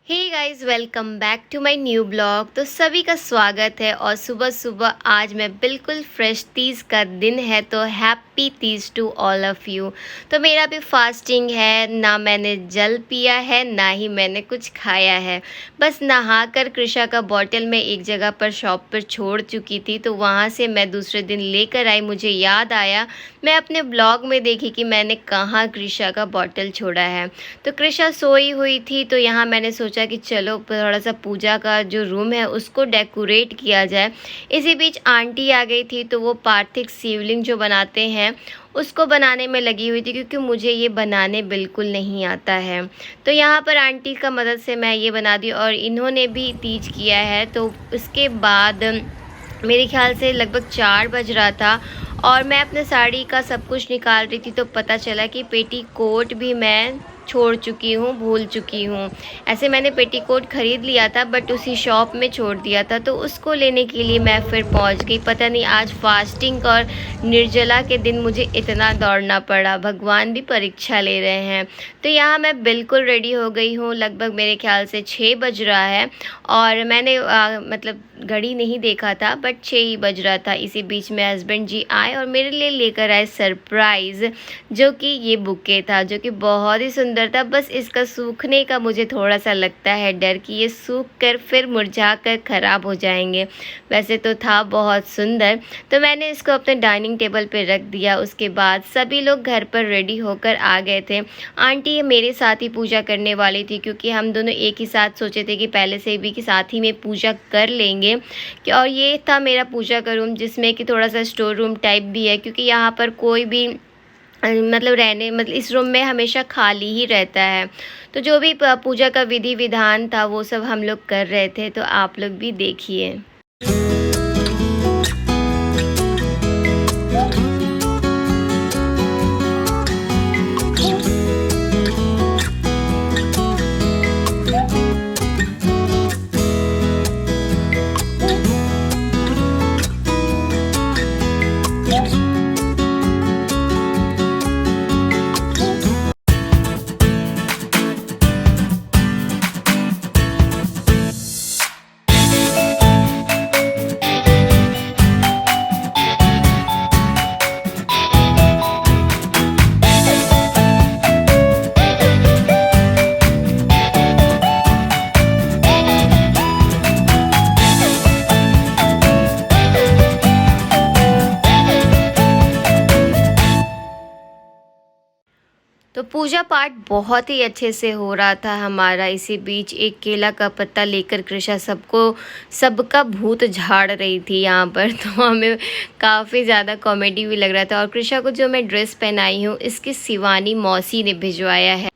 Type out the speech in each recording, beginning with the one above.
Hey guys, welcome back to my new blog. तो सभी का स्वागत है। और सुबह सुबह आज मैं बिल्कुल फ्रेश, तीज का दिन है, तो happy Teej to all of you. तो मेरा भी फास्टिंग है, ना मैंने जल पिया है ना ही मैंने कुछ खाया है। बस नहाकर कृषा का बॉटल मैं एक जगह पर शॉप पर छोड़ चुकी थी, तो वहाँ से मैं दूसरे दिन लेकर आई। मुझे याद आया, मैं अपने ब्लॉग में देखी कि मैंने कहाँ कृषा का बॉटल छोड़ा है। तो कृषा सोई हुई थी, तो यहाँ मैंने सोचा कि चलो थोड़ा सा पूजा का जो रूम है उसको डेकोरेट किया जाए। इसी बीच आंटी आ गई थी, तो वो पार्थिव शिवलिंग जो बनाते हैं उसको बनाने में लगी हुई थी, क्योंकि मुझे ये बनाने बिल्कुल नहीं आता है। तो यहाँ पर आंटी का मदद से मैं ये बना दी, और इन्होंने भी तीज किया है। तो उसके बाद मेरे ख्याल से लगभग 4 बज रहा था, और मैं अपने साड़ी का सब कुछ निकाल रही थी, तो पता चला कि पेटीकोट भी मैं छोड़ चुकी हूँ, भूल चुकी हूँ। ऐसे मैंने पेटीकोट ख़रीद लिया था, बट उसी शॉप में छोड़ दिया था, तो उसको लेने के लिए मैं फिर पहुँच गई। पता नहीं आज फास्टिंग और निर्जला के दिन मुझे इतना दौड़ना पड़ा, भगवान भी परीक्षा ले रहे हैं। तो यहाँ मैं बिल्कुल रेडी हो गई हूँ। लगभग मेरे ख्याल से 6 बज रहा है, और मैंने मतलब घड़ी नहीं देखा था, बट 6 ही बज रहा था। इसी बीच में हस्बैंड जी आए और मेरे लिए लेकर आए सरप्राइज़, जो कि ये बुके था, जो कि बहुत ही सुंदर था। बस इसका सूखने का मुझे थोड़ा सा लगता है डर कि ये सूख कर फिर मुरझा कर ख़राब हो जाएंगे। वैसे तो था बहुत सुंदर। तो मैंने इसको अपने डाइनिंग टेबल पे रख दिया। उसके बाद सभी लोग घर पर रेडी होकर आ गए थे। आंटी मेरे साथ ही पूजा करने वाली थी, क्योंकि हम दोनों एक ही साथ सोचे थे कि पहले से भी कि साथ ही में पूजा कर लेंगे। और ये था मेरा पूजा का रूम, जिसमें कि थोड़ा सा स्टोर रूम टाइप भी है, क्योंकि यहाँ पर कोई भी मतलब इस रूम में हमेशा खाली ही रहता है। तो जो भी पूजा का विधि विधान था वो सब हम लोग कर रहे थे, तो आप लोग भी देखिए। तो पूजा पाठ बहुत ही अच्छे से हो रहा था हमारा। इसी बीच एक केला का पत्ता लेकर कृषा सबका भूत झाड़ रही थी यहाँ पर। तो हमें काफ़ी ज़्यादा कॉमेडी भी लग रहा था। और कृषा को जो मैं ड्रेस पहनाई हूँ, इसकी शिवानी मौसी ने भिजवाया है।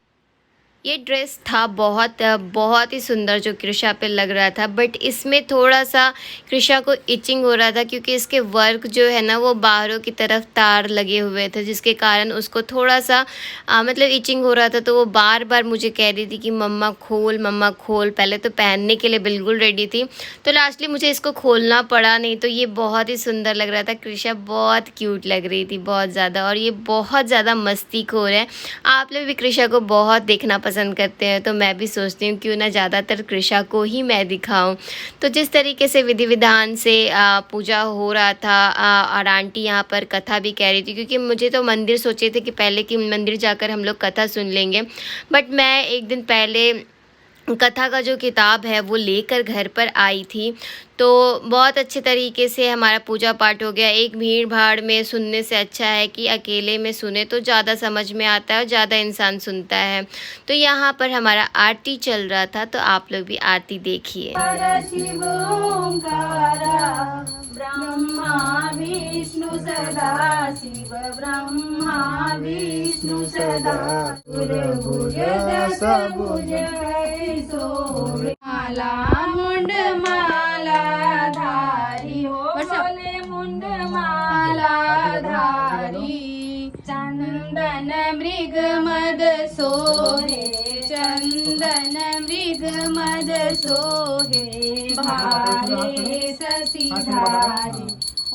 ये ड्रेस था बहुत ही सुंदर, जो कृषा पे लग रहा था, बट इसमें थोड़ा सा कृषा को इचिंग हो रहा था, क्योंकि इसके वर्क जो है ना वो बाहरों की तरफ तार लगे हुए थे, जिसके कारण उसको थोड़ा सा मतलब इचिंग हो रहा था। तो वो बार बार मुझे कह रही थी कि मम्मा खोल, मम्मा खोल। पहले तो पहनने के लिए बिल्कुल रेडी थी, तो लास्टली मुझे इसको खोलना पड़ा। नहीं तो ये बहुत ही सुंदर लग रहा था। कृषा बहुत क्यूट लग रही थी, बहुत ज़्यादा, और ये बहुत ज़्यादा मस्तीखोर है। आप लोग भी कृषा को बहुत देखना पसंद करते हैं, तो मैं भी सोचती हूँ क्यों ना ज़्यादातर कृषा को ही मैं दिखाऊं। तो जिस तरीके से विधि विधान से पूजा हो रहा था, और आंटी यहाँ पर कथा भी कह रही थी, क्योंकि मुझे तो मंदिर सोचे थे कि पहले कि मंदिर जाकर हम लोग कथा सुन लेंगे, बट मैं एक दिन पहले कथा का जो किताब है वो लेकर घर पर आई थी। तो बहुत अच्छे तरीके से हमारा पूजा पाठ हो गया। एक भीड़ भाड़ में सुनने से अच्छा है कि अकेले में सुने, तो ज़्यादा समझ में आता है और ज़्यादा इंसान सुनता है। तो यहाँ पर हमारा आरती चल रहा था, तो आप लोग भी आरती देखिए। ब्रह्मा विष्णु सदा शिव, ब्रह्मा विष्णु सदा गुरुभुज दस भुज सोहे। माला मुंड माला धारी हो, बोले मुंड माला धारी। चंदन मृग मद सोहे, चंदन मृग मद सोहे। भाले शशिधारी,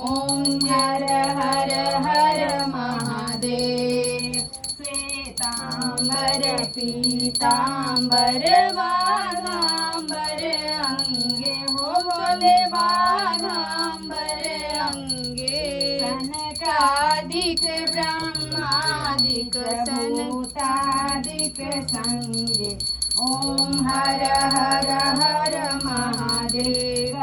ओम हर हर हर महादेव। श्वेतांबर पीताम्बर बाघाम्बर अंगे हो बोले बाघाम्बर अंगे सनकादिक ब्रह्मादिक सनकादिक संगे ओम हर हर हर महादेव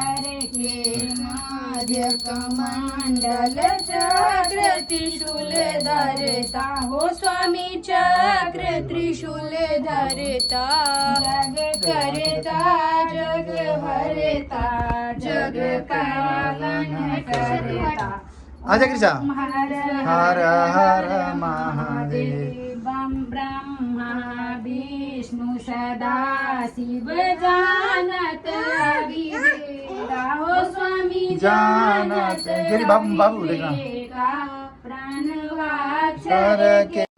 के माध्य कमंडल चक्र त्रिशूल धरता हो स्वामी चक्र त्रिशूल धरता जग करता जग भरता जग पालन करता आजा कृष्णा हर हर हर महादेव ब्रह्मा विष्णु सदा शिव जानत विवेका हो स्वामी जानत गिरी बाबू देखना विवेका प्राणवाचर सर के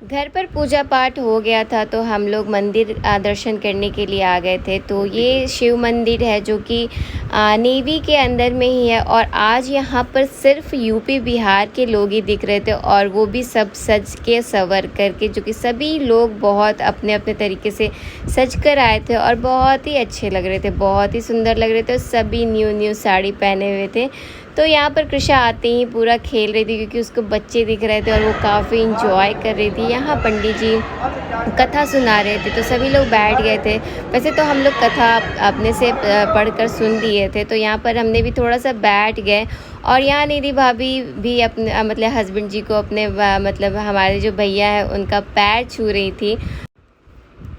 घर पर पूजा पाठ हो गया था तो हम लोग मंदिर दर्शन करने के लिए आ गए थे। तो ये शिव मंदिर है जो कि नेवी के अंदर में ही है और आज यहाँ पर सिर्फ यूपी बिहार के लोग ही दिख रहे थे और वो भी सब सज के संवर करके, जो कि सभी लोग बहुत अपने अपने तरीके से सज कर आए थे और बहुत ही अच्छे लग रहे थे, बहुत ही सुंदर लग रहे थे। सभी न्यू साड़ी पहने हुए थे। तो यहाँ पर कृषा आते ही पूरा खेल रही थी क्योंकि उसको बच्चे दिख रहे थे और वो काफ़ी इंजॉय कर रही थी। यहाँ पंडित जी कथा सुना रहे थे तो सभी लोग बैठ गए थे। वैसे तो हम लोग कथा अपने से पढ़कर सुन लिए थे, तो यहाँ पर हमने भी थोड़ा सा बैठ गए और यहाँ निधि भाभी भी अपने मतलब हस्बैंड जी को अपने मतलब हमारे जो भैया है उनका पैर छू रही थी।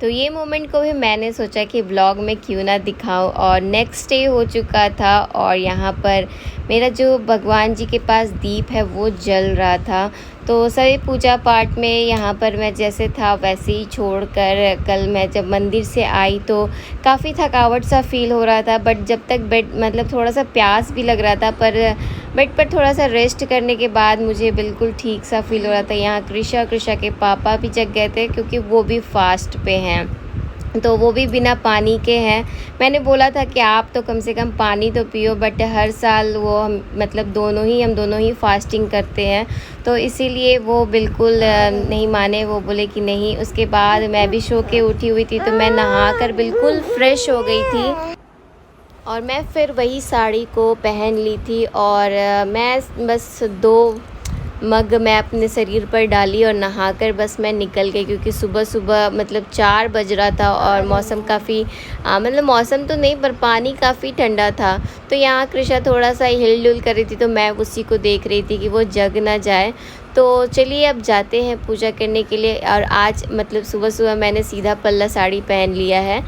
तो ये मोमेंट को भी मैंने सोचा कि व्लॉग में क्यों ना दिखाऊं। और नेक्स्ट डे हो चुका था और यहाँ पर मेरा जो भगवान जी के पास दीप है वो जल रहा था। तो सभी पूजा पाठ में यहाँ पर मैं जैसे था वैसे ही छोड़कर कल मैं जब मंदिर से आई तो काफ़ी थकावट सा फील हो रहा था। बट जब तक बेड मतलब थोड़ा सा प्यास भी लग रहा था, पर बेड पर थोड़ा सा रेस्ट करने के बाद मुझे बिल्कुल ठीक सा फील हो रहा था। यहाँ कृषा के पापा भी जग गए थे क्योंकि वो भी फास्ट पे हैं, तो वो भी बिना पानी के हैं। मैंने बोला था कि आप तो कम से कम पानी तो पियो, बट हर साल वो हम मतलब हम दोनों ही फास्टिंग करते हैं, तो इसीलिए वो बिल्कुल नहीं माने। वो बोले कि नहीं। उसके बाद मैं भी सो के उठी हुई थी तो मैं नहाकर बिल्कुल फ्रेश हो गई थी और मैं फिर वही साड़ी को पहन ली थी और मैं बस 2 मग मैं अपने शरीर पर डाली और नहाकर बस मैं निकल गई क्योंकि सुबह मतलब 4 बज रहा था और मौसम काफ़ी मतलब मौसम तो नहीं पर पानी काफ़ी ठंडा था। तो यहाँ कृषा थोड़ा सा हिल डुल कर रही थी तो मैं उसी को देख रही थी कि वो जग ना जाए। तो चलिए अब जाते हैं पूजा करने के लिए। और आज मतलब सुबह मैंने सीधा पल्ला साड़ी पहन लिया है।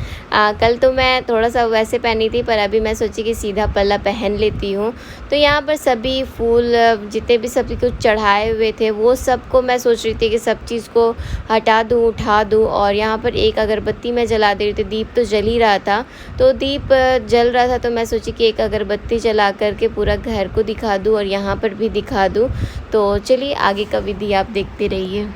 कल तो मैं थोड़ा सा वैसे पहनी थी पर अभी मैं सोची कि सीधा पल्ला पहन लेती हूँ। तो यहाँ पर सभी फूल जितने भी सब कुछ चढ़ाए हुए थे वो सबको मैं सोच रही थी कि सब चीज़ को हटा दूँ, उठा दूँ। और यहाँ पर एक अगरबत्ती मैं जला दे रही थी, दीप तो जल ही रहा था। तो दीप जल रहा था तो मैं सोची कि एक अगरबत्ती जला करके पूरा घर को दिखा दूँ और यहाँ पर भी दिखा दूँ। तो चलिए आगे का विधि आप देखते रहिए।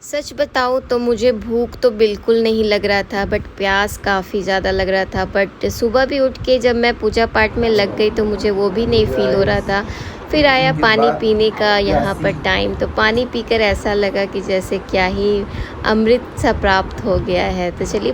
सच बताऊँ तो मुझे भूख तो बिल्कुल नहीं लग रहा था, बट प्यास काफ़ी ज़्यादा लग रहा था। बट सुबह भी उठ के जब मैं पूजा पाठ में लग गई तो मुझे वो भी नहीं फील हो रहा था। फिर आया पानी पीने का यहाँ पर टाइम, तो पानी पीकर ऐसा लगा कि जैसे क्या ही अमृत सा प्राप्त हो गया है। तो चलिए